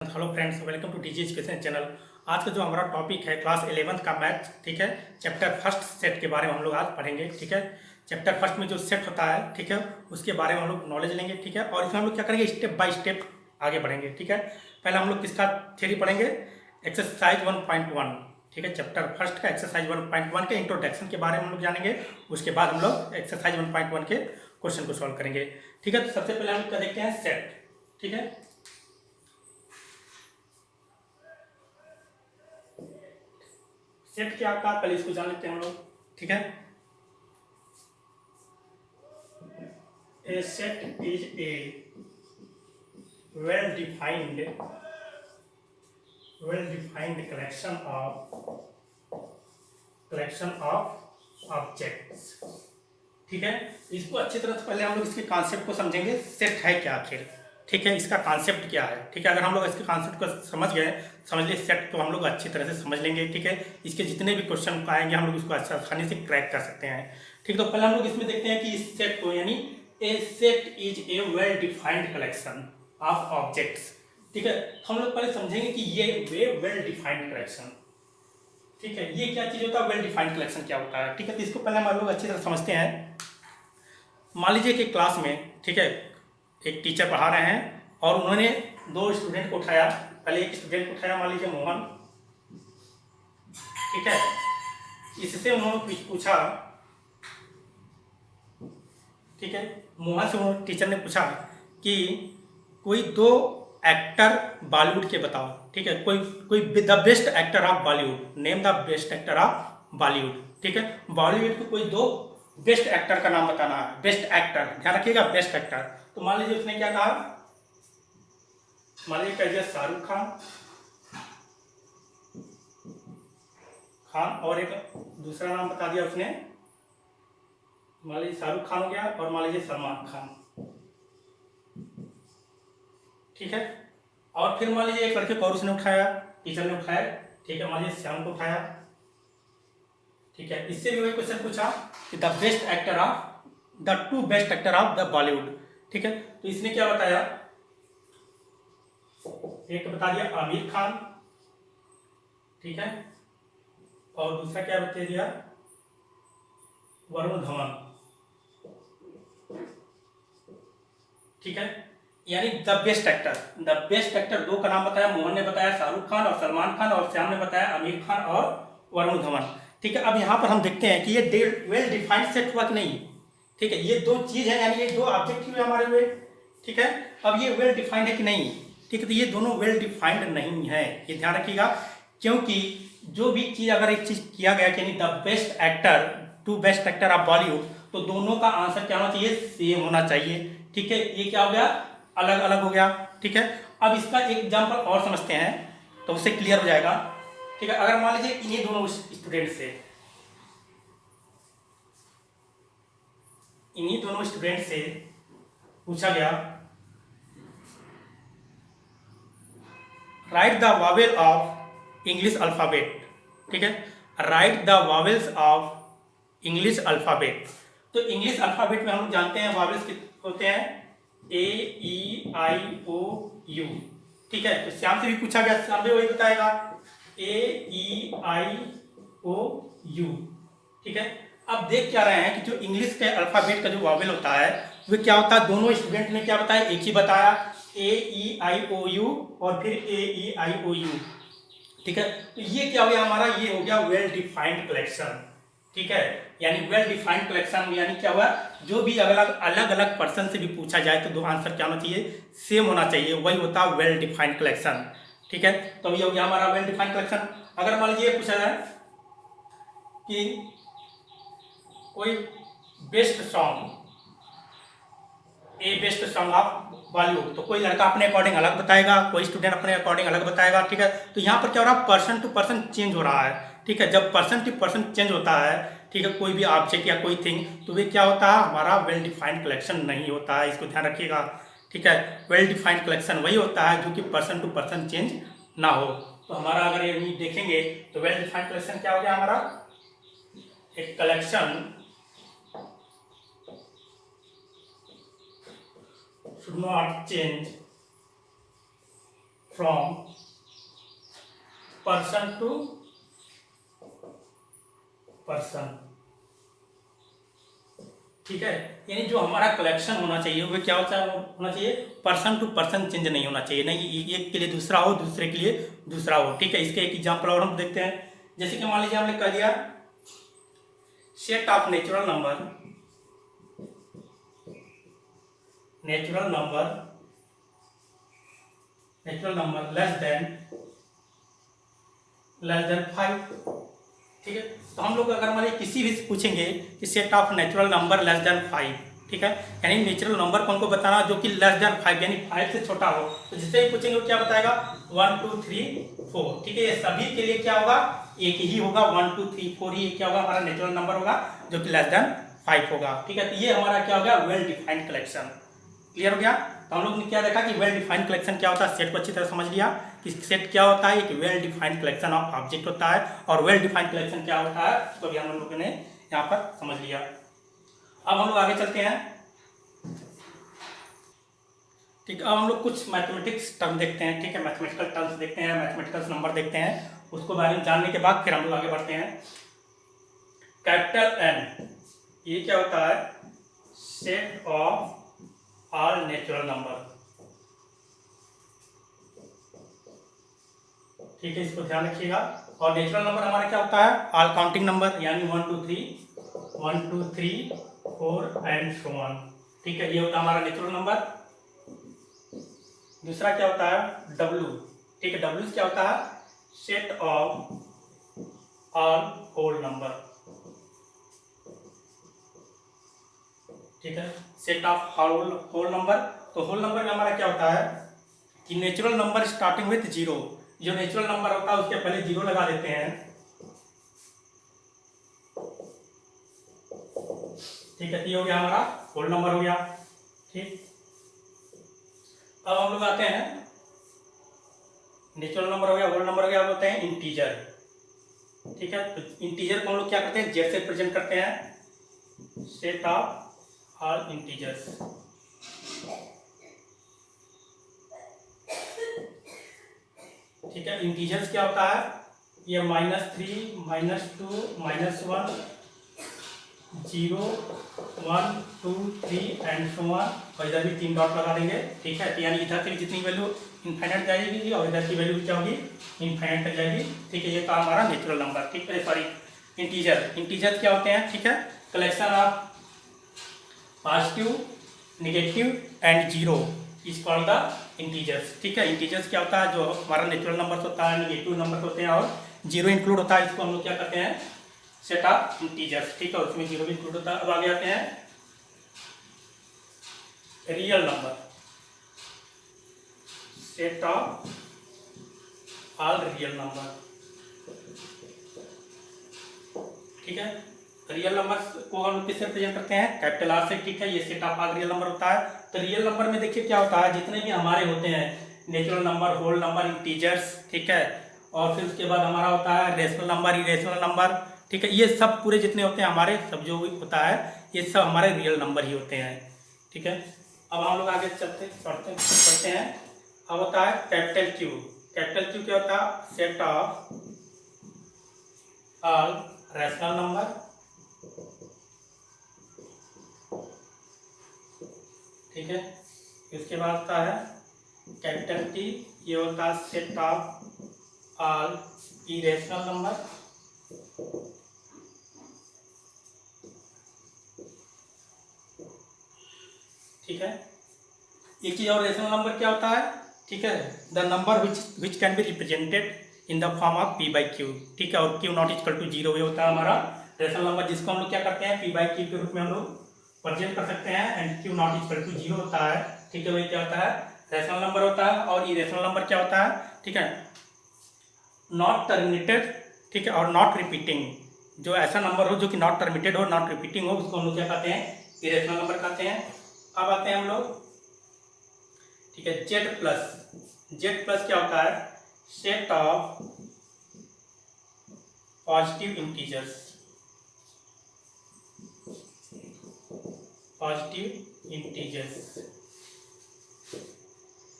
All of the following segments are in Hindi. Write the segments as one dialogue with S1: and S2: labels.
S1: Hello friends, welcome to DG education channel. आज का जो हमारा टॉपिक है क्लास 11th का मैथ, ठीक है। चैप्टर फर्स्ट सेट के बारे में हम लोग आज पढ़ेंगे, ठीक है। चैप्टर फर्स्ट में जो सेट होता है, ठीक है, उसके बारे में हम लोग नॉलेज लेंगे, ठीक है। और इसमें हम लोग क्या करेंगे, स्टेप बाय स्टेप आगे बढ़ेंगे, ठीक है। पहले हम लोग किसका थ्योरी पढ़ेंगे, एक्सरसाइज 1.1, ठीक है। चैप्टर फर्स्ट का एक्सरसाइज 1.1 के इंट्रोडक्शन के बारे में हम लोग जानेंगे। उसके बाद हम लोग एक्सरसाइज 1.1 के क्वेश्चन को सॉल्व करेंगे, ठीक है। तो सबसे पहले हम लोग क्या देखते हैं, सेट, ठीक है। सेट क्या होता है पहले इसको जान लेते हैं हम लोग, ठीक है। A set is a well defined collection of objects, ठीक है। इसको अच्छी तरह से पहले हम लोग इसके कॉन्सेप्ट को समझेंगे, सेट है क्या आखिर, ठीक है। इसका कॉन्सेप्ट क्या है, ठीक है। अगर हम लोग इसके कॉन्सेप्ट को समझ गए, समझ लिए सेट, तो हम लोग अच्छी तरह से समझ लेंगे, ठीक है। इसके जितने भी क्वेश्चन आएंगे हम लोग इसको अच्छा आसानी से क्रैक कर सकते हैं, ठीक। तो पहले हम लोग इसमें देखते हैं कि इस सेट को, यानी a set is a well defined collection of objects, ठीक है। तो हम लोग पहले समझेंगे कि ये वेल डिफाइंड कलेक्शन, ठीक है, ये क्या चीज होता है, वेल डिफाइंड कलेक्शन क्या होता है, ठीक है। तो इसको पहले हम लोग अच्छी तरह समझते हैं। मान लीजिए कि क्लास में, ठीक है, एक टीचर पढ़ा रहे हैं और उन्होंने दो स्टूडेंट को उठाया। पहले एक स्टूडेंट को उठाया, मान लीजिए मोहन, ठीक है। इससे उन्होंने पूछा, ठीक है, मोहन से टीचर ने पूछा कि कोई दो एक्टर बॉलीवुड के बताओ, ठीक है। कोई कोई the best actor of Bollywood, name the best actor of Bollywood, ठीक है। बॉलीवुड के कोई दो बेस्ट एक्टर का नाम बताना है, बेस्ट एक्टर, ध्यान रखिएगा, बेस्ट एक्टर। तो मान लीजिए उसने क्या कहा, मान लीजिए कह दिया शाहरुख खान और एक दूसरा नाम बता दिया उसने, मान लीजिए शाहरुख खान हो गया और मान लीजिए सलमान खान, ठीक है। और फिर मान लीजिए एक लड़के को और उसने उठाया, टीचर ने उठाया, ठीक है, मान लीजिए श्याम को उठाया, ठीक है। इससे भी वही क्वेश्चन पूछा कि the best actor of, the two best actor of the Bollywood, ठीक है। तो इसने क्या बताया, एक बता दिया आमिर खान, ठीक है, और दूसरा क्या बता दिया, वरुण धवन, ठीक है। यानी द बेस्ट एक्टर दो का नाम बताया, मोहन ने बताया शाहरुख खान और सलमान खान, और श्याम ने बताया आमिर खान और वरुण धवन, ठीक है। अब यहाँ पर हम देखते हैं कि ये वेल डिफाइंड सेट हुआ कि नहीं, ठीक है। ये दो चीज है, यानी ये दो ऑब्जेक्ट हुए हमारे हुए, ठीक है। अब ये वेल डिफाइंड है कि नहीं, ठीक है। तो ये दोनों वेल डिफाइंड नहीं है, ये ध्यान रखिएगा। क्योंकि जो भी चीज, अगर एक चीज किया गया कि the best actor, two best actor of Bollywood, तो दोनों का आंसर क्या होना चाहिए, सेम होना चाहिए, ठीक है। ये क्या हो गया, अलग अलग हो गया, ठीक है। अब इसका एक एग्जाम्पल और समझते हैं तो उससे क्लियर हो जाएगा, ठीक है। अगर मान लीजिए इन्हीं दोनों स्टूडेंट से पूछा गया, right the vowel of English alphabet, ठीक है, right the vowels of English alphabet. तो इंग्लिश अल्फाबेट में हम जानते हैं वॉवेल्स होते हैं ए ई आई ओ यू, ठीक है। तो श्याम से भी पूछा गया, श्याम भी वही बताएगा, ए ई आई ओ यू, ठीक है। अब देख क्या रहे हैं कि जो इंग्लिश के अल्फाबेट का जो वॉवेल होता है वो क्या होता है, दोनों स्टूडेंट ने क्या बताया, एक ही बताया, ए ई आई ओ यू और फिर ए ई आई ओ यू, ठीक है। तो ये क्या हो गया हमारा, ये हो गया वेल डिफाइंड कलेक्शन, ठीक है। यानी वेल डिफाइंड कलेक्शन यानी क्या हुआ, जो भी अलग अलग पर्सन से भी पूछा जाए तो दो आंसर क्या होना चाहिए, सेम होना चाहिए, वही होता है वेल डिफाइंड कलेक्शन, ठीक है। तो ये हो गया हमारा वेल डिफाइंड कलेक्शन। अगर मान लीजिए पूछा जाए कि कोई best song, A best song of Bollywood, तो कोई लड़का अपने अकॉर्डिंग अलग बताएगा, कोई स्टूडेंट अपने अकॉर्डिंग अलग बताएगा, ठीक है। तो यहाँ पर क्या हो रहा है, पर्सन टू पर्सन चेंज हो रहा है, ठीक है। जब पर्सन टू पर्सन चेंज होता है, ठीक है, कोई भी ऑब्जेक्ट या कोई थिंग, तो वे क्या होता है, हमारा वेल डिफाइंड कलेक्शन नहीं होता है, इसको ध्यान रखिएगा, ठीक है। वेल डिफाइंड कलेक्शन वही होता है जो कि पर्सन टू पर्सन चेंज ना हो। तो हमारा अगर ये देखेंगे तो वेल डिफाइंड कलेक्शन क्या हो गया हमारा, एक collection should not change from person to person, ठीक है। यानी जो हमारा कलेक्शन होना चाहिए वो क्या होना चाहिए, पर्सन टू पर्सन चेंज नहीं होना चाहिए, नहीं एक के लिए दूसरा हो, दूसरे के लिए दूसरा हो, ठीक है। इसके एक एग्जाम्पल और हम देखते हैं, जैसे कि मान लीजिए हमने कह दिया set of natural number less than 5, ठीक है। तो हम लोग अगर मान लीजिए किसी भी से पूछेंगे कि set of natural number less than 5, ठीक है, यानी नेचुरल नंबर कौन को बताना जो कि लेस देन 5 यानी 5 से छोटा हो, तो जिससे ही पूछेंगे वो क्या बताएगा 1 2 3 4, ठीक है। ये सभी के लिए क्या होगा, एक ही होगा, 1 2 3 4 ही क्या होगा, हमारा नेचुरल नंबर होगा जो कि लेस देन 5 होगा, ठीक है। तो ये हमारा क्या हो गया, वेल डिफाइंड कलेक्शन। क्लियर हो गया। तो हम लोग ने क्या देखा कि वेल डिफाइंड कलेक्शन क्या होता है, सेट को अच्छी तरह समझ लिया कि सेट क्या होता है, एक well defined collection of object होता है, और वेल डिफाइंड कलेक्शन क्या होता है उसको भी हम लोगों ने यहाँ पर समझ लिया। अब हम लोग आगे चलते हैं, ठीक है। अब हम लोग कुछ मैथमेटिक्स टर्म देखते हैं, ठीक है, मैथमेटिकल टर्म्स देखते हैं, मैथमेटिकल नंबर देखते हैं, उसको बारे में जानने के बाद फिर हम लोग आगे बढ़ते हैं। कैपिटल एन ये क्या होता है, set of all natural number, ठीक है, इसको ध्यान रखिएगा। और नेचुरल नंबर हमारा क्या होता है, ऑल काउंटिंग नंबर, यानी 1 2 3 4 एंड सो ऑन, ठीक है, ये होता है हमारा नेचुरल नंबर। दूसरा क्या होता है डब्ल्यू, ठीक है, डब्ल्यू क्या होता है, set of all whole number, ठीक है, सेट ऑफ होल नंबर। तो होल नंबर में हमारा क्या होता है कि natural number starting with zero, जो नेचुरल नंबर होता है उसके पहले जीरो लगा देते हैं, ठीक है, तो ये हो गया हमारा होल नंबर हो गया, ठीक। अब हम लोग आते हैं, नेचुरल नंबर हो गया, होल नंबर हो गया, बोलते हैं इंटीजर, ठीक है। तो इंटीजर को हम लोग क्या करते हैं, जेड से प्रेजेंट करते हैं, सेट ऑफ ऑल इंटीजर्स, ठीक है। इंटीजर्स क्या होता है, ये -3 -2 -1 0 1 2 3 एंड सो ऑन, और इधर भी 3 डॉट लगा देंगे, ठीक है। तो यानी इधर से भी जितनी वैल्यू इनफाइनाइट जाएगी और इधर की वैल्यू क्या होगी, इनफाइनाइट तक जाएगी, ठीक है। ये था हमारा नेचुरल नंबर, ठीक है, सॉरी इंटीजर। इंटीजर क्या होते हैं, ठीक है, collection of positive negative and zero is called the integers, ठीक है। इंटीजर्स क्या होता है, जो हमारा नेचुरल नंबर होता है, नेगेटिव नंबर होते हैं और जीरो इंक्लूड होता है, इसको हम लोग क्या करते हैं, सेट ऑफ इंटीजर्स, ठीक है, उसमें जीरो भी इंक्लूड होता है। अब आगे आते हैं real number, set of all real number, ठीक है। रियल नंबर को हम किससे प्रेजेंट करते हैं, कैपिटल आर से, ठीक है, ये set of all real number होता है। तो रियल नंबर में देखिए क्या होता है, जितने भी हमारे होते हैं natural number, whole number, integers, ठीक है, और फिर उसके बाद हमारा होता है रेशनल नंबर, इरेशनल नंबर, ठीक है, ये सब पूरे जितने होते हैं हमारे, सब जो भी होता है ये सब हमारे रियल नंबर ही होते हैं, ठीक है। अब हम लोग आगे पढ़ते हैं। अब होता है कैपिटल क्यू। कैपिटल क्यू क्या होता है, set of all rational number, ठीक है। इसके बाद होता है कैपिटल टी, ये होता है set of all irrational number, ठीक है। एक चीज और, रेशनल नंबर क्या होता है, ठीक है, the number which can be represented in the form of P by Q, ठीक है, और Q not equal to zero, ये होता है हमारा रेशनल नंबर, जिसको हम लोग क्या करते हैं, पी बाई क्यू के रूप में हम लोग प्रेजेंट कर सकते हैं, and Q not equal to zero होता है, ठीक है। वही क्या होता है, रेशनल नंबर होता है। और इरेशनल नंबर क्या होता है, ठीक है, नॉट टर्मिनेटेड, ठीक है, और नॉट रिपीटिंग, जो ऐसा नंबर हो जो कि नॉट टर्मिनेटेड हो, नॉट रिपीटिंग हो, उसको हम लोग क्या कहते हैं, इरेशनल नंबर कहते हैं। अब आते हैं हम लोग, ठीक है, जेड प्लस क्या होता है, सेट ऑफ पॉजिटिव इंटीजर्स,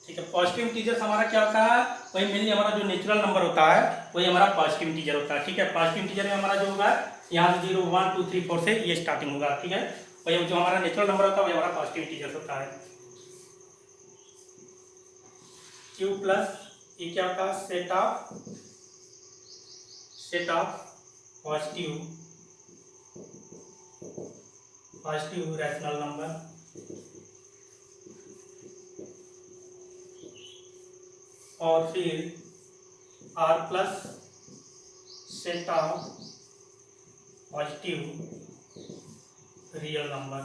S1: ठीक है। पॉजिटिव इंटीजर्स हमारा क्या होता है, वही मेनली हमारा जो नेचुरल नंबर होता है वही हमारा पॉजिटिव इंटीजर होता है। ठीक है, पॉजिटिव इंटीजर में हमारा जो होगा यहाँ से 0 1 2 3 4 से ये स्टार्टिंग होगा। ठीक है, वही जो हमारा नेचुरल नंबर होता है वही हमारा पॉजिटिव इंटीजर होता है। क्यू प्लस ये क्या होता है, set of positive rational number और फिर R plus set of positive real number.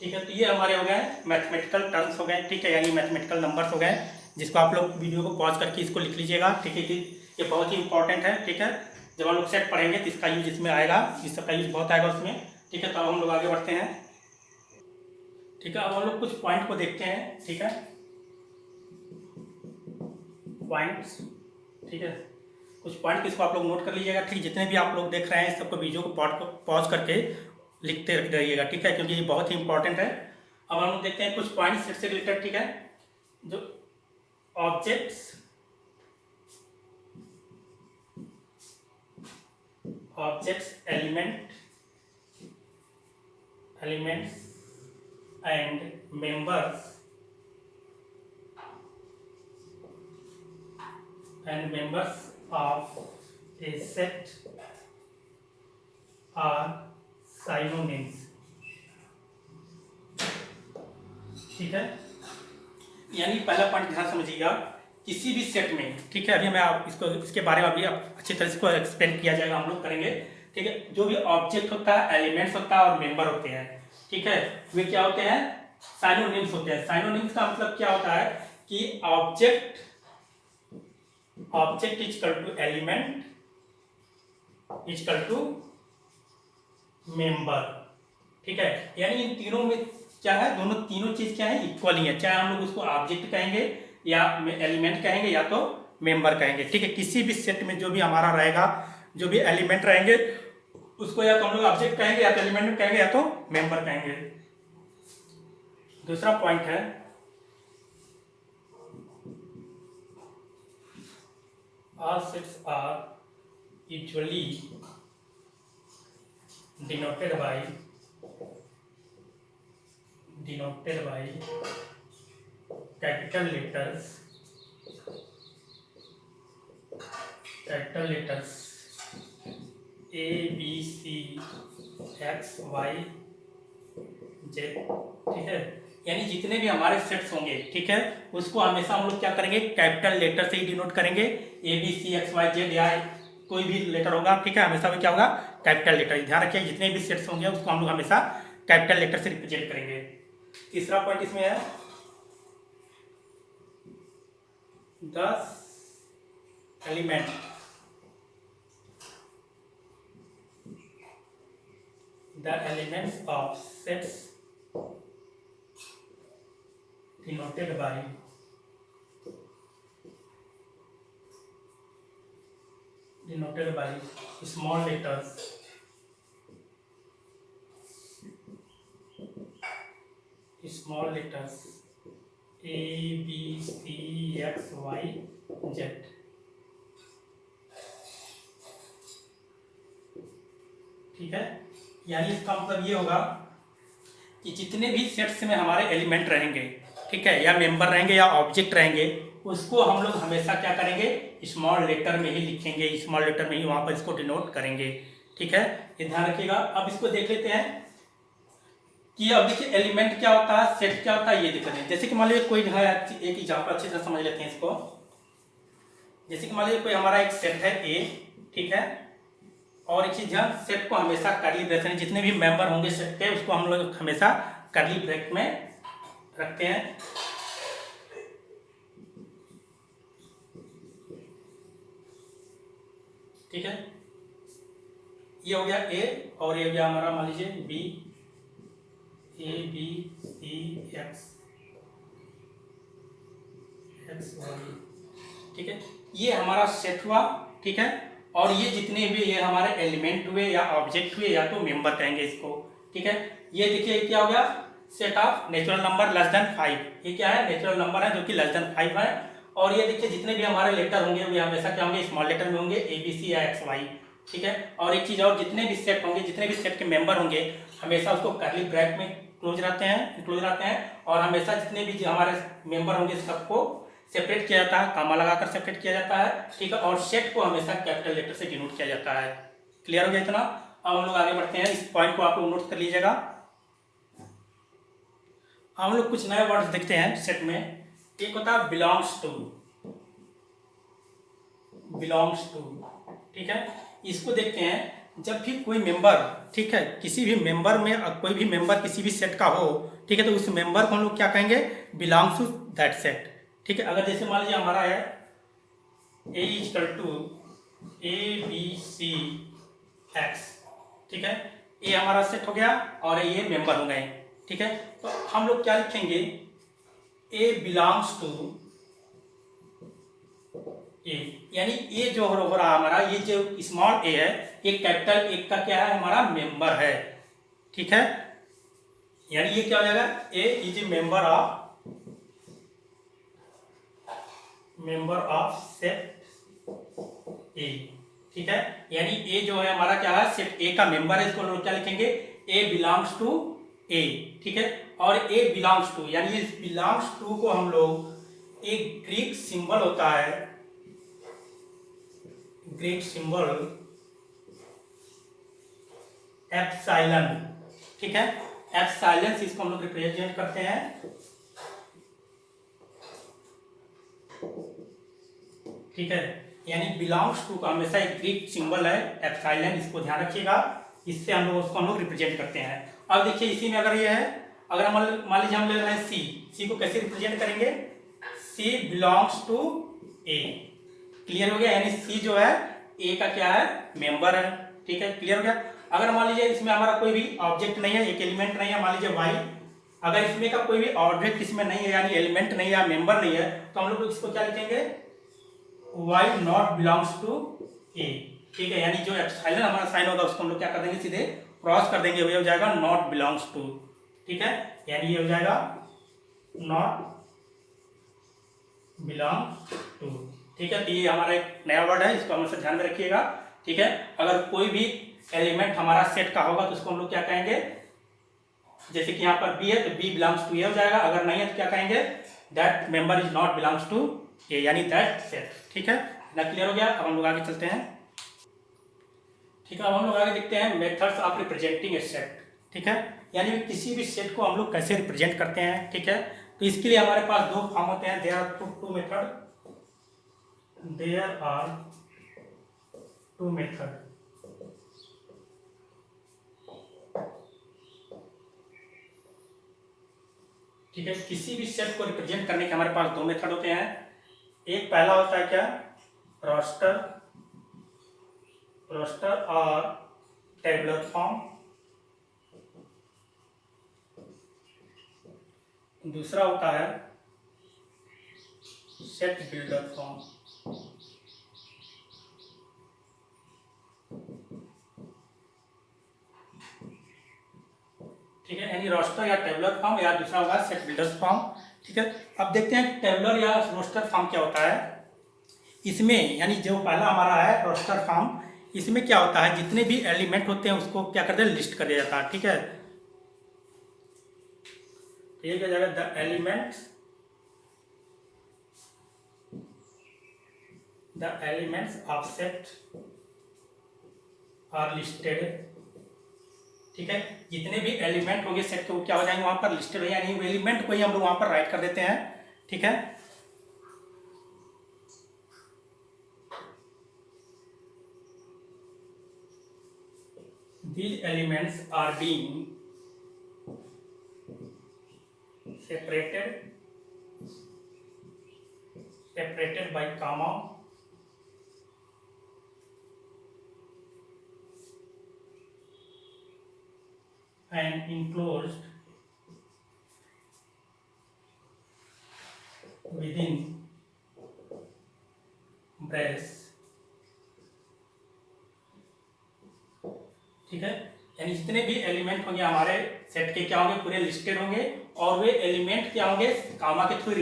S1: ठीक है, तो ये हमारे हो गए मैथमेटिकल टर्म्स हो गए। ठीक है, यानी मैथमेटिकल नंबर्स हो गए, जिसको आप लोग वीडियो को पॉज करके इसको लिख लीजिएगा। ठीक है, ये बहुत ही इंपॉर्टेंट है। ठीक है, जब हम लोग सेट पढ़ेंगे तो इसका यूज इसमें आएगा, इस सबका यूज बहुत आएगा उसमें। ठीक है, तो अब हम लोग आगे बढ़ते हैं। ठीक है, अब हम लोग कुछ पॉइंट को देखते हैं। ठीक है, पॉइंट्स। ठीक है, कुछ पॉइंट इसको आप लोग नोट कर लीजिएगा। ठीक, जितने भी आप लोग देख रहे हैं सबको वीडियो को पॉज करके लिखते रहिएगा। ठीक है, क्योंकि ये बहुत ही इंपॉर्टेंट है। अब हम लोग देखते हैं कुछ पॉइंट्स सेट से रिलेटेड। ठीक है, जो objects elements and members of a set are synonyms. ठीक है, यानी पहला पॉइंट ध्यान समझिएगा, किसी भी सेट में। ठीक है, अभी मैं आप इसको इसके बारे में अभी अच्छी तरह से इसको एक्सप्लेन किया जाएगा, हम लोग करेंगे। ठीक है, जो भी ऑब्जेक्ट होता है, एलिमेंट्स होता है और मेंबर होते हैं। ठीक है, वे क्या होते हैं, साइनोनिम्स होते हैं। साइनोनिम्स का मतलब क्या होता है कि object is equal to element is equal to member. ठीक है, यानी इन तीनों में क्या है, तीनों चीज क्या है, इक्वल ही है। चाहे हम लोग उसको ऑब्जेक्ट कहेंगे या एलिमेंट कहेंगे या तो मेंबर कहेंगे। ठीक है, किसी भी सेट में जो भी हमारा रहेगा, जो भी एलिमेंट रहेंगे उसको या तो हम लोग ऑब्जेक्ट कहेंगे या तो एलिमेंट कहेंगे या तो मेंबर कहेंगे। दूसरा पॉइंट है all sets are usually denoted by capital letters A B C X Y Z। ठीक है, यानी जितने भी हमारे सेट्स होंगे, ठीक है, उसको हमेशा हम लोग क्या करेंगे, कैपिटल लेटर से ही डिनोट करेंगे। A B C X Y Z या कोई भी लेटर होगा। ठीक है, हमेशा भी क्या होगा, कैपिटल लेटर। ध्यान रखिए, जितने भी सेट्स होंगे उसको हम लोग हमेशा कैपिटल लेटर से रिप्रेजेंट करेंगे। तीसरा पॉइंट इसमें है 10 element the elements of sets denoted by small letters A B C X Y Z। ठीक है, यानी इसका मतलब ये होगा कि जितने भी सेट्स में हमारे एलिमेंट रहेंगे, ठीक है, या मेंबर रहेंगे या ऑब्जेक्ट रहेंगे, उसको हम लोग हमेशा क्या करेंगे, स्मॉल लेटर में ही लिखेंगे, स्मॉल लेटर में ही वहां पर इसको डिनोट करेंगे। ठीक है, ये ध्यान रखिएगा। अब इसको देख लेते हैं कि अब देखिए एलिमेंट क्या होता है, सेट क्या होता है, ये देख लेते हैं। जैसे कि मान लीजिए कोई है, एक एग्जाम्पल अच्छी तरह समझ लेते हैं इसको। जैसे कि मान लीजिए कोई हमारा एक सेट है ए, ठीक है, और एक चीज ध्यान, सेट को हमेशा कर्ली ब्रैकेट में, जितने भी मेंबर होंगे सेट के उसको हम लोग हमेशा कर्ली ब्रैकेट में रखते हैं। ठीक है, ये हो गया ए और ये हो गया हमारा मान लीजिए B, A B C X Y. ठीक है, ये हमारा सेट हुआ। ठीक है, और ये जितने भी ये हमारे एलिमेंट हुए या ऑब्जेक्ट हुए या तो मेंबर कहेंगे इसको। ठीक है, ये देखिए क्या हो गया, set of natural number less than 5। ये क्या है, नेचुरल नंबर है जो कि लेस देन 5 है। और ये देखिए जितने भी हमारे लेटर होंगे वे हमेशा क्या होंगे, स्मॉल लेटर में होंगे, ABC या XY। ठीक है। और एक चीज और, जितने भी सेट होंगे, जितने भी सेट के मेंबर होंगे हमेशा उसको कर्ली ब्रैकेट में क्लोज रहते हैं। और हमेशा जितने भी हमारे मेंबर होंगे सबको सेपरेट किया जाता है, कामा लगाकर सेपरेट किया जाता है। ठीक है। और सेट को हमेशा कैपिटल लेटर से डिनोट किया जाता है। क्लियर हो गया इतना। अब हम लोग आगे बढ़ते हैं, इस पॉइंट को आप लोग नोट कर लीजिएगा। हम लोग कुछ नए वर्ड्स देखते हैं सेट में। एक होता है बिलोंग्स टू। ठीक है। इसको देखते हैं, जब भी कोई मेंबर, ठीक है, किसी भी मेंबर में कोई भी मेंबर किसी भी सेट का हो, ठीक है, तो उस मेंबर को हम लोग क्या कहेंगे, बिलोंग्स टू दैट सेट। ठीक है। अगर जैसे मान लीजिए हमारा है A इक्वल टू ABCX। ठीक है। ये हमारा सेट हो गया और ये मेंबर हो गए। ठीक है। तो हम लोग क्या लिखेंगे, A बिलोंग्स टू ए, यानी ये जो हो रहा हमारा, ये जो स्मॉल a है, ये कैपिटल A का क्या है, हमारा मेंबर है। ठीक है। यानी ये क्या हो जाएगा, A is a member of set A। ठीक है। यानी A जो है हमारा क्या है, सेट A का मेंबर है। इसको हम लोग क्या लिखेंगे, A बिलोंग्स टू A। ठीक है। और A बिलोंग्स टू, यानी ये बिलोंग्स टू को हम लोग एक ग्रीक सिंबल होता है, ग्रीक सिंबल एप्सिलॉन। ठीक है। एप्सिलॉन से इसको हम लोग रिप्रेजेंट करते हैं। ठीक है। यानी बिलोंग्स टू का हमेशा एक ग्रीक सिंबल है एप्सिलॉन, इसको ध्यान रखिएगा। इससे हम लोग उसको रिप्रेजेंट करते हैं। अब देखिए इसी में अगर ये है, अगर मान लीजिए हम ले रहे हैं सी को कैसे रिप्रेजेंट करेंगे, सी बिलोंग्स टू ए। क्लियर हो गया। यानी सी जो है ए का क्या है, मेंबर है। ठीक है। क्लियर हो गया। अगर मान लीजिए इसमें हमारा कोई भी ऑब्जेक्ट नहीं है, एक एलिमेंट नहीं है, मान लीजिए वाई, अगर इसमें का कोई भी ऑब्जेक्ट इसमें नहीं है, यानी एलिमेंट नहीं है, मेंबर नहीं है, तो हम लोग इसको क्या लिखेंगे, वाई नॉट बिलोंग्स टू ए। ठीक है। यानी जो एप्सिलॉन हमारा साइन होगा उसको हम लोग क्या कर देंगे, सीधे क्रॉस कर देंगे, वही हो जाएगा नॉट बिलोंग्स टू। ठीक है। यानी ये हो जाएगा नॉट बिलोंग्स टू। ठीक है। तो ये हमारा एक नया वर्ड है, इसको हमेशा ध्यान में रखिएगा। ठीक है। अगर कोई भी एलिमेंट हमारा सेट का होगा तो उसको हम लोग क्या कहेंगे, जैसे कि यहाँ पर बी है तो बी बिलोंग्स टू ए हो जाएगा। अगर नहीं है तो क्या कहेंगे, that member is not belongs to A, यानी दैट सेट। ठीक है ना। क्लियर हो गया। अब हम लोग आगे चलते हैं। ठीक है। अब हम लोग आगे देखते हैं methods of representing A set. ठीक है। यानी किसी भी सेट को हम लोग कैसे रिप्रेजेंट करते हैं। ठीक है। तो इसके लिए हमारे पास दो फॉर्म होते हैं, there are two method, there are two method. ठीक है। किसी भी सेट को रिप्रेजेंट करने के हमारे पास दो मेथड होते हैं। एक पहला होता है क्या, रोस्टर और टेबुलर फॉर्म। दूसरा होता है सेट बिल्डर फॉर्म। ठीक है। यानी रोस्टर या टेबुलर फॉर्म, या दूसरा होगा सेट बिल्डर्स फॉर्म। ठीक है। अब देखते हैं टेबुलर या रोस्टर फॉर्म क्या होता है। इसमें यानी जो पहला हमारा है रोस्टर फॉर्म, इसमें क्या होता है, जितने भी एलिमेंट होते हैं उसको क्या करते हैं, लिस्ट कर दिया जाता है। ठीक है। ये क्या जाएगा, the elements of set are listed. ठीक है। जितने भी एलिमेंट होंगे सेट के वो क्या हो जाएंगे, वहां पर लिस्टेड हो, यानी वो एलिमेंट को ही हम लोग वहां पर राइट कर देते हैं। ठीक है। These elements are being separated by comma and enclosed within brace। ठीक है। यानी यानी जितने भी एलिमेंट होंगे हमारे सेट के क्या होंगे, पूरे लिस्टेड होंगे, और वे एलिमेंट क्या होंगे, कामा के थ्रू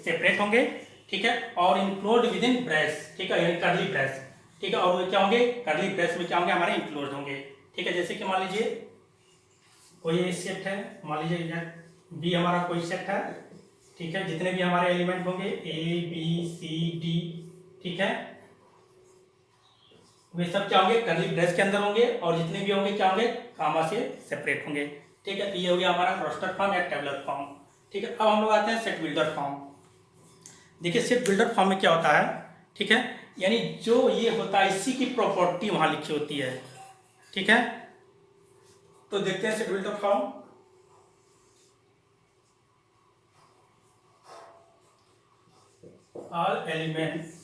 S1: सेपरेट होंगे, ठीक है, और इंक्लूड विद इन ब्रेस, ठीक है, यानी कर्ली ब्रेस, ठीक है, और वे क्या होंगे, कर्ली ब्रेस में क्या होंगे, हमारे इंक्लूड होंगे, ठीक है। जैसे कि मान लीजिए कोई सेट है, मान लीजिए बी हमारा कोई सेट है, ठीक है, जितने भी हमारे एलिमेंट होंगे ए बी सी डी, ठीक है, वे सब क्या होंगे, कर्ली ब्रेस के अंदर होंगे, और जितने भी होंगे क्या होंगे, कामा से सेपरेट होंगे, ठीक है। ये हो गया हमारा रोस्टर फॉर्म या टेबलर फॉर्म, ठीक है। अब हम लोग आते हैं सेट बिल्डर फॉर्म। देखिए सेट बिल्डर फॉर्म में क्या होता है, ठीक है, यानी जो ये होता है इसी की प्रॉपर्टी वहां लिखी होती है, ठीक है। तो देखते हैं set builder form. All elements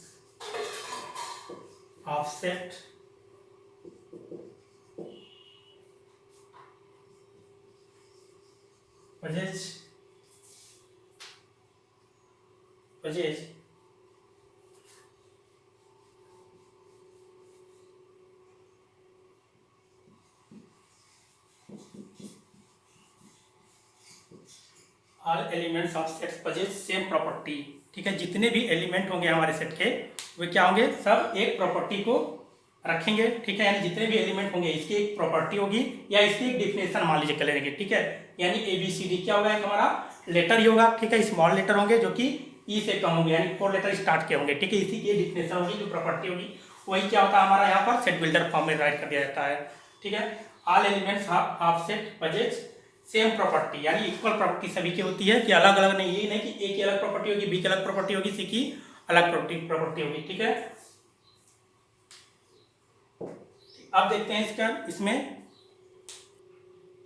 S1: of set possess all elements of set possess same property, ठीक है। जितने भी एलिमेंट होंगे हमारे सेट के वे क्या होंगे, सब एक प्रॉपर्टी को रखेंगे, ठीक है, यानी जितने भी एलिमेंट होंगे इसकी एक प्रॉपर्टी होगी या इसकी एक डिफिनेशन मान लीजिए कर लेंगे, ठीक है। यानी ए बी सी डी क्या होगा, एक हमारा लेटर ही होगा, ठीक है, स्मॉल लेटर होंगे जो कि ई से कम होंगे, यानी 4 लेटर स्टार्ट के होंगे, ठीक है। इसी की डिफिनेशन होगी, जो प्रॉपर्टी होगी वही क्या होता है हमारा यहाँ पर सेट बिल्डर फॉर्म में राइट कर दिया जाता है, ठीक है। All elements of set possess same property, यानी इक्वल प्रॉपर्टी सभी की होती है, कि अलग अलग नहीं, ये नहीं कि ए की अलग प्रॉपर्टी होगी, बी की अलग प्रॉपर्टी होगी, सी की अलग प्रॉपर्टी होगी, ठीक है। अब देखते हैं इसका इसमें,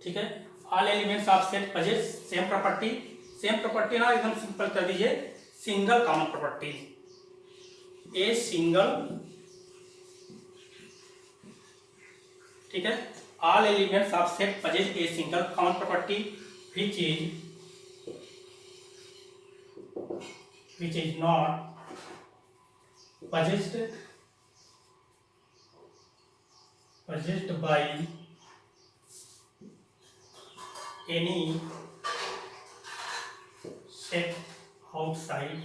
S1: ठीक है, all elements of set possess same property, same property ना एकदम सिंपल कर दीजिए, single common property, a single, ठीक है, all elements of set possess a single common property which is not possessed by any set outside,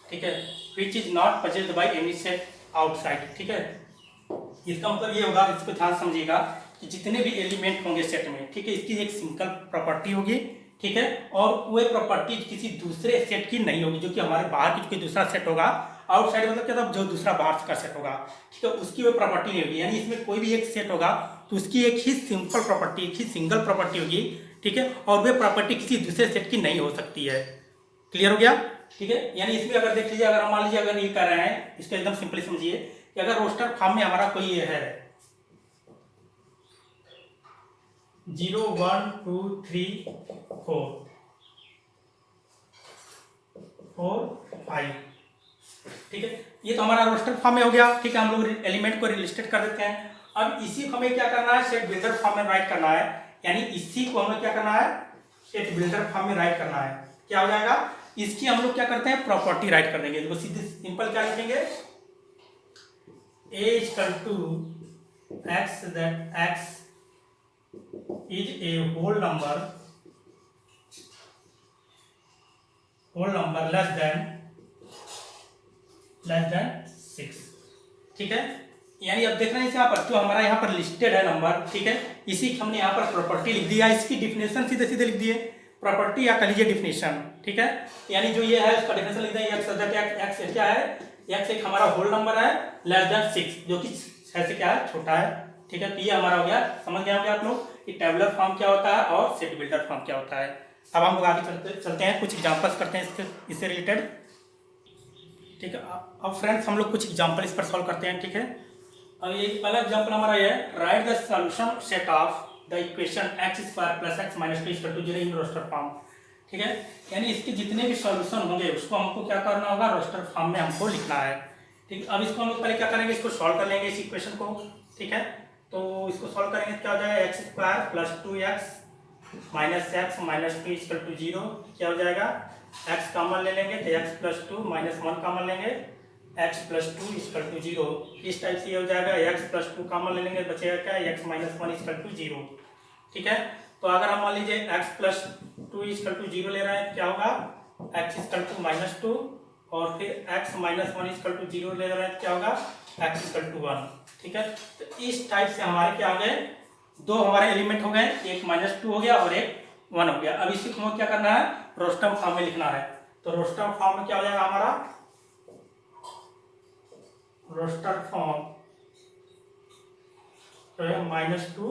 S1: ठीक है, which is not possessed by any set outside, ठीक है। इसका मतलब ये होगा, इसको ध्यान समझिएगा कि जितने भी एलिमेंट होंगे सेट में, ठीक है, इसकी एक सिंगल प्रॉपर्टी होगी, ठीक है, और वह प्रॉपर्टी किसी दूसरे सेट की नहीं होगी, जो कि हमारे बाहर की कोई दूसरा सेट होगा, आउटसाइड मतलब क्या था, जो दूसरा बाहर का सेट होगा, ठीक है, उसकी वो प्रॉपर्टी नहीं होगी। यानी इसमें कोई भी एक सेट होगा तो उसकी एक ही सिंपल प्रॉपर्टी, एक ही सिंगल प्रॉपर्टी होगी, ठीक है, और वह प्रॉपर्टी किसी दूसरे सेट की नहीं हो सकती है। क्लियर हो गया, ठीक है। यानी इसमें अगर देख लीजिए, अगर मान लीजिए अगर ये कर रहे हैं, इसको एकदम सिंपली समझिए कि अगर रोस्टर फॉर्म में हमारा कोई ये है 0 1 2 3 4 5, ठीक है, ये तो हमारा रोस्टर फॉर्म में हो गया, ठीक है। हम लोग एलिमेंट को लिस्टेड कर देते हैं। अब इसी को हमें क्या करना है, सेट बिल्डर फॉर्म में राइट करना है, यानी इसी को हमें क्या करना है, सेट बिल्डर फॉर्म में राइट करना है। क्या हो जाएगा, इसकी हम लोग क्या करते हैं, प्रॉपर्टी राइट कर देंगे, तो सीधे सिंपल क्या लिखेंगे, a equal to x that x is a whole number less than 6, ठीक है। यानी अब देख रहे हैं यहाँ पर जो हमारा यहाँ पर लिस्टेड है नंबर, ठीक है, इसी हमने यहाँ पर प्रॉपर्टी लिख दिया, इसकी डिफिनेशन सीधे सीधे लिख दिए, प्रॉपर्टी या कह लीजिए डिफिनेशन, ठीक है। यानी जो ये है उसका डिफिनेशन लिख दें, x क्या है, x एक हमारा होल नंबर है लेस देन 6, जो कि 6 से क्या है, छोटा है, ठीक है। तो ये हमारा हो गया, समझ गए होंगे आप लोग कि टेबुलर फॉर्म क्या होता है और सेट बिल्डर फॉर्म क्या होता है। अब हम लोग आगे चलते हैं, कुछ एग्जांपल्स करते हैं इससे रिलेटेड, ठीक है। अब फ्रेंड्स हम लोग कुछ एग्जांपल इस पर सॉल्व करते हैं, ठीक है। अब ये पहला एग्जांपल हमारा ये है, right the solution set of the equation x² + x - 2 = 0 in roster form, ठीक है। यानी इसके जितने भी सॉल्यूशन होंगे उसको हमको क्या करना होगा, रोस्टर फॉर्म में हमको लिखना है, ठीक। अब इसको हम लोग पहले क्या करेंगे, इसको सॉल्व कर लेंगे इस इक्वेशन को, ठीक है। तो इसको सॉल्व करेंगे तो क्या हो जाएगा, x² + 2x - x - 2 = 0, क्या हो जाएगा, x कॉमन ले लेंगे तो x + 2 - 1 कॉमन लेंगे x plus two equal to zero. इस टाइप से ये हो जाएगा, x प्लस टू कॉमन ले लेंगे, बचेगा क्या, x minus one equal to zero. ठीक है, तो अगर हम मान लीजिए x plus two equal to zero ले रहे हैं, क्या होगा, x equal to minus two, और फिर x minus one equal to zero ले रहे हैं, क्या होगा, x इजकल टू वन। ठीक है, तो इस टाइप से हमारे क्या हो गए, दो हमारे एलिमेंट हो गए, एक माइनस टू हो गया और एक वन हो गया। अब इसी को क्या करना है, रोस्टम फॉर्म में लिखना है। तो रोस्टर फॉर्म में क्या हो जाएगा हमारा, रोस्टर फॉर्म तो है माइनस टू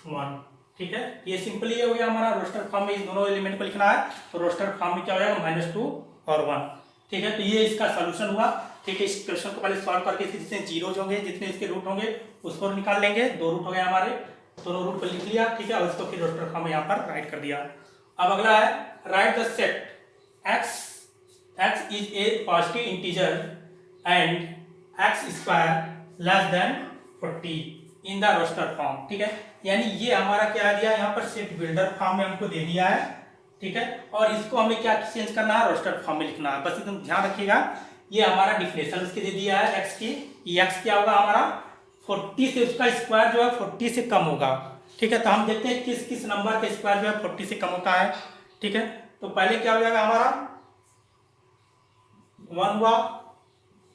S1: वन। ठीक है, ये सिंपली ये हो गया हमारा, रोस्टर फॉर्म में इन दोनों एलिमेंट को लिखना है। तो रोस्टर फॉर्म में क्या हो जाएगा, माइनस टू और वन। ठीक है, तो ये इसका सोल्यूशन हुआ। ठीक है, इस क्वेश्चन को पहले सॉल्व करके जितने जीरोज होंगे, जितने इसके रूट होंगे उसको निकाल लेंगे। दो रूट हो गए हमारे, दोनों रूट को लिख लिया। ठीक है, और इसको फिर रोस्टर फॉर्म में यहाँ पर राइट कर दिया। अब अगला है, right the set x is a positive integer and x square less than 40 in the roster form। ठीक है, यानी ये हमारा क्या दिया यहाँ पर, सेट बिल्डर फॉर्म में हमको दे दिया है। ठीक है, और इसको हमें क्या चेंज करना है, रोस्टर फॉर्म में लिखना है। बस एकदम ध्यान रखिएगा, ये हमारा डिफिनेशन उसके दे दिया है x की। x क्या होगा हमारा, 40 से उसका स्क्वायर जो है 40 से कम होगा। ठीक है, तो हम देखते हैं किस किस नंबर का स्क्वायर जो है 40 से कम होता है। ठीक है, तो पहले क्या हो जाएगा हमारा, वन हुआ,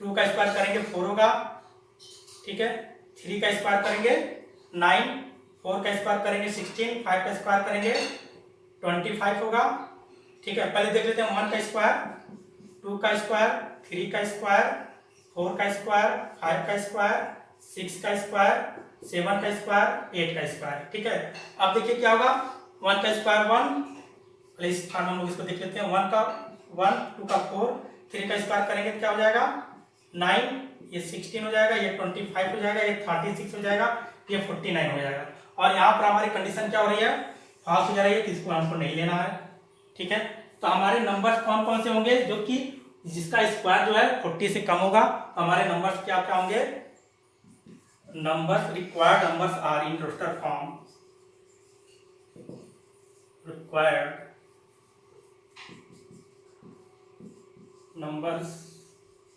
S1: टू का स्क्वायर करेंगे फोर होगा। ठीक है, थ्री का स्क्वायर करेंगे नाइन, फोर का स्क्वायर करेंगे 16, फाइव का स्क्वायर करेंगे 25 होगा। ठीक है, पहले देख लेते हैं, वन का स्क्वायर, टू का स्क्वायर, थ्री का स्क्वायर, फोर का स्क्वायर, फाइव का स्क्वायर, सिक्स का स्क्वायर, सेवन का स्क्वायर, एट का स्क्वायर। ठीक है, अब देखिए क्या होगा, वन का स्क्वायर वन, इस स्थान में हम लोग इसको देख लेते हैं, वन का वन, टू का फोर, थ्री का स्क्वायर करेंगे क्या हो जाएगा 9, ये 16 हो जाएगा, ये 25 हो जाएगा, ये 36 हो जाएगा, ये 49 हो जाएगा। और यहाँ पर हमारी कंडीशन क्या हो रही है, फॉल्स हो जा रही है, इसको हमको नहीं लेना है। ठीक है, तो हमारे नंबर्स कौन कौन से होंगे, जो कि जिसका स्क्वायर जो है 40 से कम होगा। हमारे नंबर्स क्या क्या होंगे, numbers required numbers are in roster form, required numbers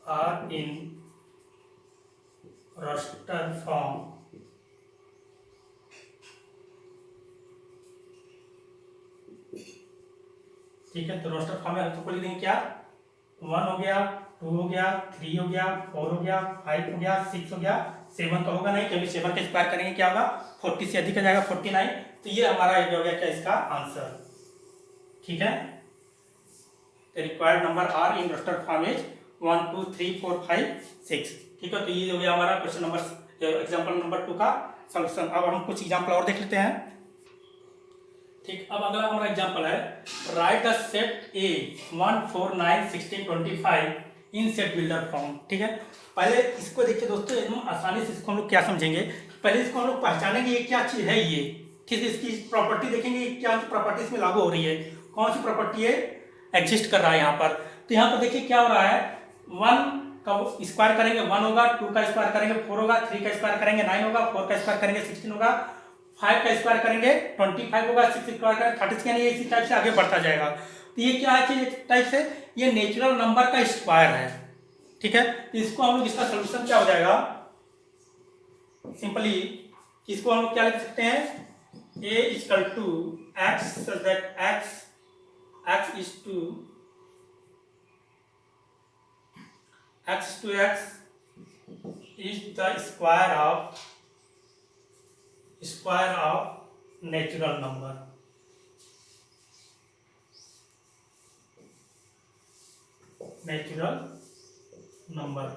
S1: are in roster form। ठीक है, तो रोस्टर फॉर्म में हम सबको लिख देंगे क्या, वन हो गया, टू हो गया, थ्री हो गया, फोर हो गया, फाइव हो गया, सिक्स हो गया, सेवन तो होगा नहीं क्योंकि सेवन का स्क्वायर करेंगे क्या होगा 40 से अधिक आ जाएगा 49। तो ये हमारा ये हो गया क्या इसका आंसर। ठीक है, the required number are in roster form is 1 2 3 4 5 6। ठीक है, तो ये हो गया हमारा क्वेश्चन नंबर एग्जांपल नंबर 2 का सॉल्यूशन। अब हम कुछ एग्जांपल और देख लेते हैं। ठीक, अब अगला हमारा एग्जांपल है, right the set A 1 4 9 16 25 in set builder form. ठीक है, पहले इसको देखिए दोस्तों, एकदम आसानी से इसको हम लोग क्या समझेंगे, पहले इसको हम लोग पहचानेंगे ये क्या चीज है ये। ठीक है, इसकी प्रॉपर्टी देखेंगे क्या प्रॉपर्टी इसमें लागू हो रही है, कौन सी प्रॉपर्टी है एग्जिस्ट कर रहा है यहाँ पर। तो यहाँ पर देखिए क्या हो रहा है, वन का स्क्वायर करेंगे वन होगा, टू का स्क्वायर करेंगे फोर होगा, थ्री का स्क्वायर करेंगे नाइन होगा, फोर का स्क्वायर करेंगे 16 होगा, फाइव का स्क्वायर करेंगे 25 होगा, सिक्स स्क्वायर करेंगे 36, यानी इसी टाइप से आगे बढ़ता जाएगा। तो ये क्या है इस टाइप से, ये नेचुरल नंबर का स्क्वायर है। ठीक है, तो इसको हम लोग इसका सोल्यूशन क्या हो जाएगा, सिंपली इसको हम लोग क्या लिख सकते हैं, a equal to X such that x is to x is the square of natural number। Natural number.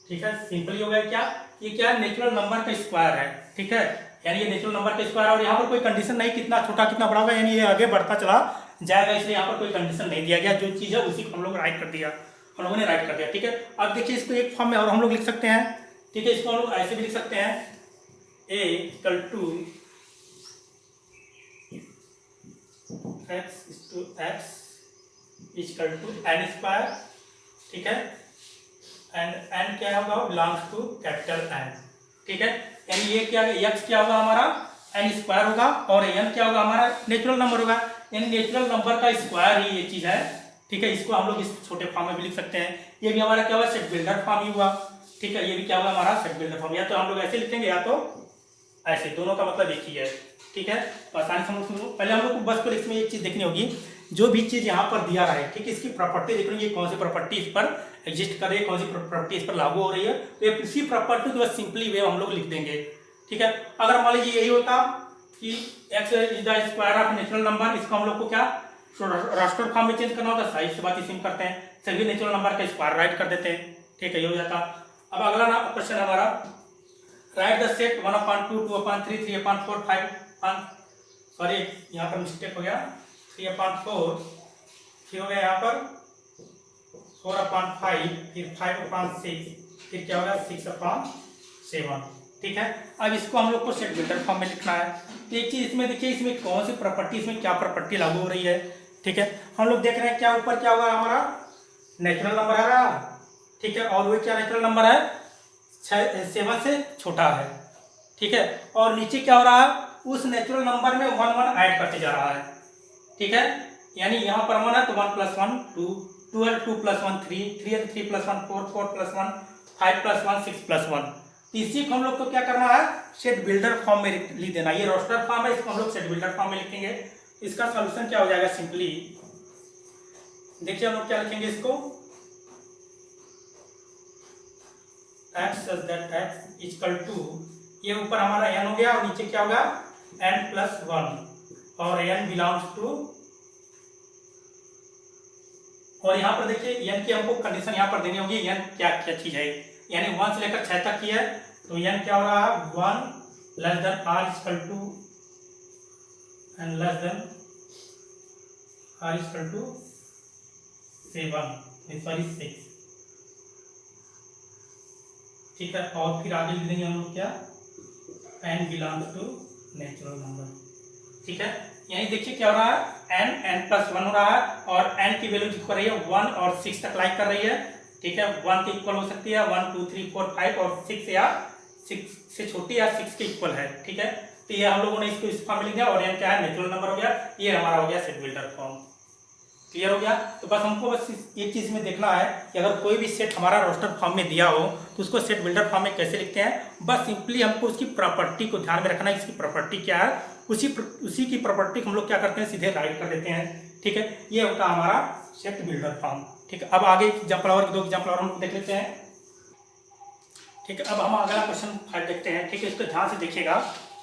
S1: ठीक है, सिंपली हो गया क्या, ये क्या है नेचुरल नंबर का स्क्वायर है। ठीक है, यानी ये नेचुरल नंबर का स्क्वायर, और यहाँ पर कोई कंडीशन नहीं कितना छोटा कितना बड़ा होगा, यानी ये आगे बढ़ता चला जाएगा, इसलिए यहाँ पर कोई कंडीशन नहीं दिया गया, जो चीज़ है उसी को हम लोग राइट कर दिया, हम लोगों ने राइट कर दिया। ठीक है, अब देखिए इसको एक फॉर्म में और हम लोग लिख सकते हैं। ठीक है, इसको हम लोग ऐसे भी लिख सकते हैं, a equal to x equal to n square. ठीक है, एंड n क्या होगा, बिलोंग्स टू कैपिटल N। ठीक है, यानी ये क्या x क्या होगा हमारा n स्क्वायर होगा, और n क्या होगा हमारा नेचुरल नंबर होगा, यानी नेचुरल नंबर का स्क्वायर ही ये चीज है। ठीक ठीक है, इसको हम लोग इस छोटे फॉर्म में भी लिख सकते हैं। ये भी हमारा क्या हुआ, सेट बिल्डर फॉर्म ही हुआ। ठीक है, ये भी क्या हुआ हमारा सेट बिल्डर फॉर्म, या तो हम लोग ऐसे लिखेंगे या तो ऐसे, दोनों का मतलब एक ही है। ठीक है, तो आसानी से हम लोग पहले हम लोग को बस पर इसमें एक चीज देखनी होगी, जो भी चीज यहाँ पर दिया रहा है, ठीक है, इसकी प्रॉपर्टी देख रही है, कौन सी प्रॉपर्टी इस पर एग्जिस्ट कर रही है, कौन सी प्रॉपर्टी इस पर लागू हो रही है, तो इसी प्रॉपर्टी को बस सिंपली वे हम लोग लिख देंगे। ठीक है, अगर मान लीजिए यही होता कि x is the square of natural number, इसको हम लोग को क्या रास्टर फॉर्म में चेंज करना होता, साइज से बात इसी में करते हैं, सभी नेचुरल नंबर का स्क्वायर राइट कर देते हैं। ठीक है, ये हो जाता। अब अगला ना क्वेश्चन हमारा, राइट द सेट 1/2, 2/3, 3/4, 5, सॉरी यहाँ पर मिस्टेक हो गया, 3/4, फिर हो गया यहाँ पर 4/5, फिर 5/6, फिर क्या होगा 6/7। ठीक है, अब इसको हम लोग को सेट बिल्डर फॉर्म में लिखना है। तो एक चीज इसमें देखिए, इसमें कौन सी प्रॉपर्टी, इसमें क्या प्रॉपर्टी लागू हो रही है। ठीक है, हम लोग देख रहे हैं क्या ऊपर क्या होगा हमारा नेचुरल नंबर आ रहा, ठीक है, और वो क्या नेचुरल नंबर है 7 से छोटा है। ठीक है, और नीचे क्या हो रहा है, उस नेचुरल नंबर में 1 ऐड करते जा रहा है। ठीक है, यानी यहाँ पर 1 है तो 1 + 1 2, 2 है 2 + 1 3, 3 है 3 + 1 4, 4 + 1 5 + 1 6 + 1। इसी को हम लोग को क्या करना है, सेट बिल्डर फॉर्म में लिख देना। ये रोस्टर फॉर्म है, इसको हम लोग सेट बिल्डर फॉर्म में लिखेंगे। इसका सॉल्यूशन क्या हो जाएगा, सिंपली देखिए हम लोग क्या लिखेंगे इसको, x such that x equal to, ये ऊपर हमारा n हो गया और नीचे क्या होगा n+1, और n बिलोंग्स टू, और यहाँ पर देखिए n की हमको कंडीशन यहाँ पर देनी होगी, n क्या क्या चीज है, यानी 1 से लेकर 6 तक की है, तो n क्या हो रहा है 1 less than r equal to and less than r equal to 7, sorry 6। ठीक है, और फिर आगे लिख देंगे हम लोग क्या n belongs to natural number. ठीक है, यानी देखिए क्या हो रहा है n+1 हो रहा है, और n की वैल्यू जिसको रही है 1 और 6 तक लाइक कर रही है। ठीक है, 1 के इक्वल हो सकती है 1 2 3 4 5, और 6 या 6 से छोटी या 6 के इक्वल है। ठीक है, तो ये हम लोगों ने इसको इस फॉर्म में लिख दिया, और n क्या है नेचुरल नंबर हो गया, ये हमारा हो गया सेट बिल्डर फॉर्म। क्लियर हो गया। तो बस हमको बस एक चीज में देखना है कि अगर कोई भी सेट हमारा रोस्टर फॉर्म में दिया हो तो उसको सेट बिल्डर फॉर्म में कैसे लिखते हैं, बस सिंपली हमको उसकी प्रॉपर्टी को ध्यान में रखना है, इसकी प्रॉपर्टी क्या है, उसी की प्रॉपर्टी हम लोग क्या करते हैं सीधे राइट कर देते हैं। ठीक है, ये होता है हमारा सेट बिल्डर फॉर्म। ठीक है, अब आगे एग्जाम्पल और 2 एग्जाम्पल और हम देख लेते हैं। ठीक है, अब हम अगला क्वेश्चन 5 देखते हैं। ठीक है, इसको ध्यान से देखिएगा।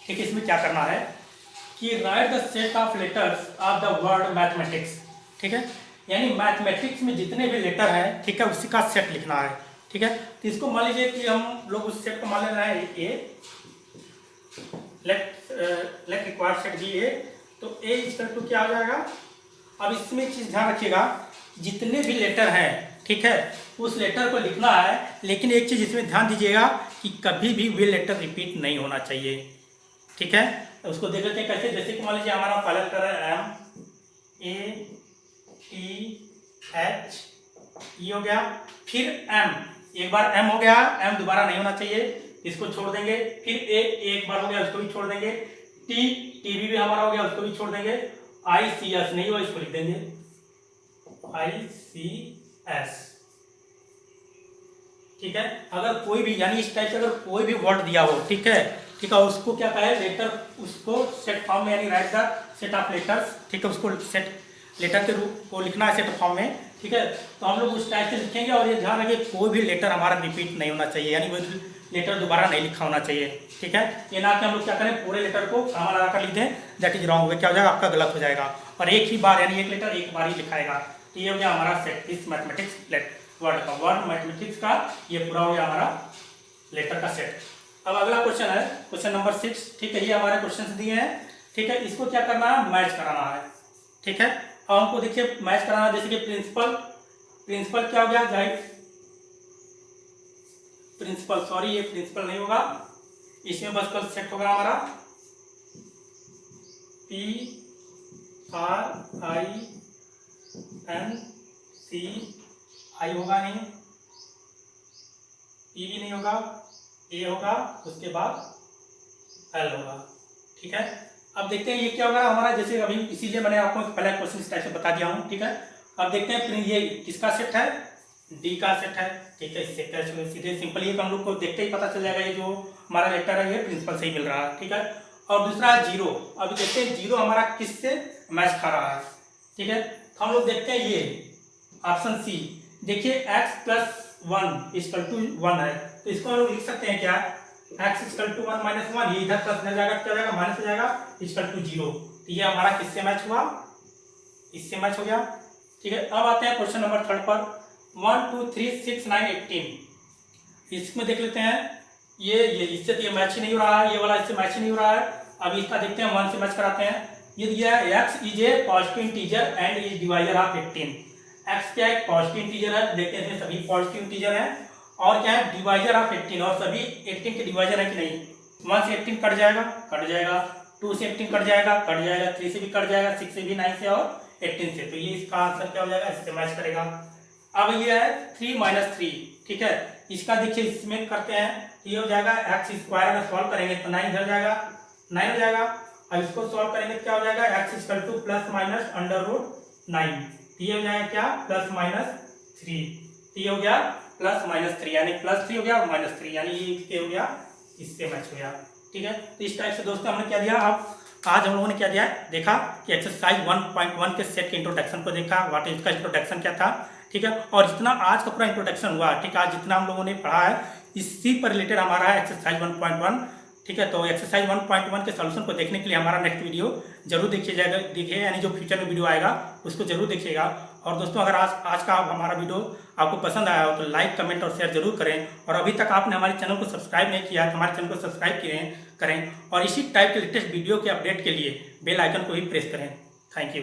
S1: ठीक है, इसमें क्या करना है कि right the set of letters of the word mathematics. ठीक है, यानी मैथमेटिक्स में जितने भी लेटर हैं, ठीक है, उसी का सेट लिखना है। ठीक है, तो इसको मान लीजिए कि हम लोग उस सेट को मान लेना है ए, लेट रिक्वायर्ड सेट भी ए, तो ए इक्वल टू क्या हो जाएगा। अब इसमें एक चीज ध्यान रखिएगा, जितने भी लेटर हैं, ठीक है, उस लेटर को लिखना है, लेकिन एक चीज इसमें ध्यान दीजिएगा कि कभी भी वे लेटर रिपीट नहीं होना चाहिए। ठीक है, तो उसको देख लेते हैं कैसे। जैसे कि मान लीजिए हमारा पहला लेटर है एम, ए टी एच, ये हो गया, फिर एम, एक बार एम हो गया, एम दोबारा नहीं होना चाहिए, इसको छोड़ देंगे, फिर ए एक बार हो गया, उसको भी छोड़ देंगे, टी टीवी भी हमारा हो गया, उसको भी छोड़ देंगे, आई सी एस नहीं हुआ, इसको लिख देंगे आई सी एस। ठीक है, अगर कोई भी यानी इस टाइप से अगर कोई भी वर्ड दिया हो, ठीक है, ठीक है, उसको क्या कहे लेटर, उसको सेट फॉर्म में यानी right the set of letters. ठीक है, उसको सेट लेटर के रूप को लिखना है सेट फॉर्म में। ठीक है, तो हम लोग उस टाइप से लिखेंगे, और ये ध्यान रखिए कोई भी लेटर हमारा रिपीट नहीं होना चाहिए, यानी वो लेटर दोबारा नहीं लिखा होना चाहिए। ठीक है, ये ना कि हम लोग क्या करें पूरे लेटर को कामा लगा कर लिख दें, दैट इज रॉन्ग। क्या हो जाएगा आपका गलत हो जाएगा, और एक ही बार यानी एक लेटर एक बार ही लिखाएगा। तो ये हो गया हमारा सेट इस मैथमेटिक्स वर्ड का, वर्ड मैथमेटिक्स का ये पूरा हो गया हमारा लेटर का सेट। अब अगला क्वेश्चन है क्वेश्चन नंबर 6। ठीक है, ये हमारे क्वेश्चन दिए हैं। ठीक है, इसको क्या करना है, मैच कराना है। ठीक है, अब हमको देखिए मैच कराना, जैसे कि प्रिंसिपल क्या हो गया गाइड, प्रिंसिपल, सॉरी ये प्रिंसिपल नहीं होगा, इसमें बस कल सेट होगा हमारा P R I N C, I होगा नहीं, ई भी नहीं होगा, ए होगा, उसके बाद एल होगा। ठीक है, अब देखते हैं ये क्या होगा हमारा, जैसे अभी इसीलिए मैंने आपको पहले क्वेश्चन इस टाइप से बता दिया हूँ। ठीक है, अब देखते हैं ये किसका सेट है, डी का सेट है, ठीक है। इससे कैसे सीधे सिंपल ये हम लोग को देखते ही पता चल जाएगा ये जो हमारा लेटर है ये प्रिंसिपल से ही मिल रहा है, ठीक है। और दूसरा है जीरो। अभी देखते हैं जीरो हमारा किससे मैच खा रहा है, ठीक है। तो हम लोग देखते हैं ये ऑप्शन सी, देखिए x प्लस 1 इक्वल टू 1 है, तो इसको हम लोग लिख सकते हैं क्या, x इक्वल टू 1 माइनस 1, ये इधर प्लस हो जाएगा, क्या हो जाएगा माइनस हो जाएगा, इक्वल टू 0। तो ये हमारा किससे मैच हुआ, इससे मैच हो गया, ठीक है। अब आते हैं क्वेश्चन नंबर 3 पर। 1 2 3 6 9 18, इसमें देख लेते हैं ये इससे तो ये मैच ही नहीं हो रहा है, ये वाला इससे मैच ही नहीं हो रहा है। अब इसका देखते हैं 1 से मैच कराते हैं। ये दिया है x is a positive integer and is divisor of 18। x क्या एक पॉजिटिव इंटीजर है, देखते हैं सभी पॉजिटिव इंटीजर हैं, और क्या है डिवाइजर ऑफ 18, और सभी 18 के डिवाइजर है कि नहीं। 1 से 18 कट जाएगा, 2 से 18 कट जाएगा, 3 से भी कट जाएगा, 6 से भी, 9 से और 18 से, तो ये इसका आंसर क्या हो जाएगा, इससे मैच करेगा। अब ये है 3 माइनस 3, ठीक है। इसका देखिए इसमें करते हैं, ये हो जाएगा एक्स स्क्वायर, अगर सॉल्व करेंगे तो 9 इधर जाएगा, 9 हो जाएगा। अब इसको सॉल्व करेंगे तो क्या हो जाएगा, X equal to plus minus under root 9, ये हो जाएगा क्या प्लस माइनस 3, ये हो गया प्लस माइनस 3, यानी प्लस 3 हो गया और माइनस 3, यानी ये हो गया, इससे मैच हो गया, ठीक है। तो इस टाइप से दोस्तों हमने क्या दिया, अब आज हम लोगों ने क्या दिया है, देखा कि एक्सरसाइज 1.1 के सेट के इंट्रोडक्शन को देखा, व्हाट इज, इसका इंट्रोडक्शन क्या था, ठीक है। और जितना आज का पूरा इंट्रोडक्शन हुआ, ठीक है, आज जितना हम लोगों ने पढ़ा है इसी पर रिलेटेड हमारा है एक्सरसाइज 1.1, ठीक है। तो एक्सरसाइज 1.1 के सॉल्यूशन को देखने के लिए हमारा नेक्स्ट वीडियो जरूर देखिए, यानी जो फ्यूचर में वीडियो आएगा उसको जरूर देखिएगा। और दोस्तों अगर आज का हमारा वीडियो आपको पसंद आया हो तो लाइक, कमेंट और शेयर जरूर करें, और अभी तक आपने हमारे चैनल को सब्सक्राइब नहीं किया तो हमारे चैनल को सब्सक्राइब करें, और इसी टाइप के लेटेस्ट वीडियो के अपडेट के लिए बेल आइकन को भी प्रेस करें। Thank you.